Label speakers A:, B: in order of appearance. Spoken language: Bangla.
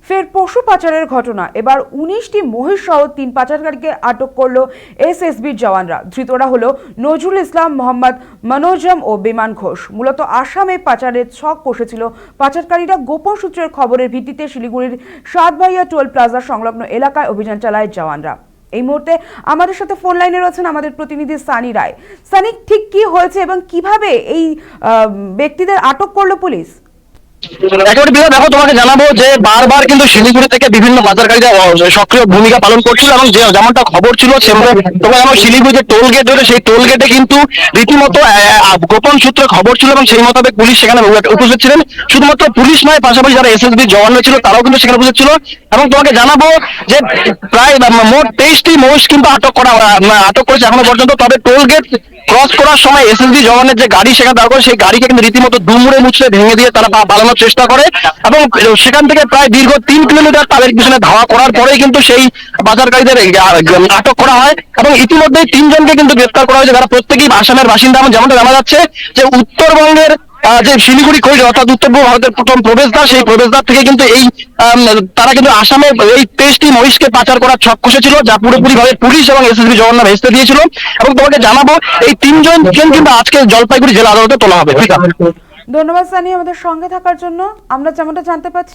A: ফের পশু পাচারের ঘটনা। এবার 19টি মহিষ সহ 3 পাচারকারীকে আটক করল এসএসবির জওয়ানরা। ধৃতরা হলো নজরুল ইসলাম, মোহাম্মদ মনোজম ও বিমান ঘোষ। মূলত আসামে পাচারের ছক কষেছিল পাচারকারীরা। গোপন সূত্রের খবরের ভিত্তিতে শিলিগুড়ির সাতভাইয়া টোল প্লাজা সংলগ্ন এলাকায় অভিযান চালায় জওয়ানরা। এই মুহূর্তে আমাদের সাথে ফোন লাইনে রয়েছেন আমাদের প্রতিনিধি সানি রায়। সানি, ঠিক কি হয়েছে এবং কিভাবে এই ব্যক্তিদের আটক করলো পুলিশ?
B: একেবারে বিরাট। দেখো, তোমাকে জানাবো যে বারবার কিন্তু শিলিগুড়ি থেকে বিভিন্ন পাচারকারীরা সক্রিয় ভূমিকা পালন করছিল এবং যেমনটা খবর ছিল সেভাবে তোমরা জানো শিলিগুড়ি যে টোল গেট ধরে সেই টোল গেটে কিন্তু রীতিমতো গোপন সূত্রে খবর ছিল এবং সেই মোতাবেক পুলিশ সেখানে উপস্থিত ছিলেন। শুধুমাত্র পুলিশ নয়, পাশাপাশি যারা এসএসবি জওয়ানরা ছিল তারাও কিন্তু সেখানে উপস্থিত ছিল। এবং তোমাকে জানাবো যে প্রায় মোট 23টি মহিষ কিন্তু আটক করেছে এখনো পর্যন্ত। তবে টোল গেট ক্রস করার সময় এসএসবি জওয়ানের যে গাড়ি সেখানে দাঁড় করে সেই গাড়িকে কিন্তু রীতিমতো দুমড়ে মুচড়ে ভেঙে দিয়ে তারা পালানোর চেষ্টা করে এবং সেখান থেকে প্রায় দীর্ঘ 3 কিলোমিটার তাদের পিছনে ধাওয়া করার পরেই কিন্তু সেই পাচারকারীদের আটক করা হয় এবং ইতিমধ্যেই 3 জনকে কিন্তু গ্রেফতার করা হয়েছে, যারা প্রত্যেকেই আসামের বাসিন্দা। যেমনটা জানা যাচ্ছে যে উত্তরবঙ্গের যে শিলিগুড়ি করিডোর অর্থাৎ উত্তর পূর্ব ভারতের প্রথম প্রবেশদ্বার, সেই প্রবেশদ্বার থেকে কিন্তু এই তারা কিন্তু আসামে এই 23টি মহিষকে পাচার করার ছক কষেছিল, যা পুরোপুরি ভাবে পুলিশ এবং এসএসবি জওয়ানরা ভেস্তে দিয়েছিল। এবং তোমাকে জানাবো এই 3 জনকে কিন্তু আজকে জলপাইগুড়ি জেলা আদালতে তোলা হবে।
A: ধন্যবাদ সানি আমাদের সঙ্গে থাকার জন্য। আমরা যেমনটা জানতে পারছি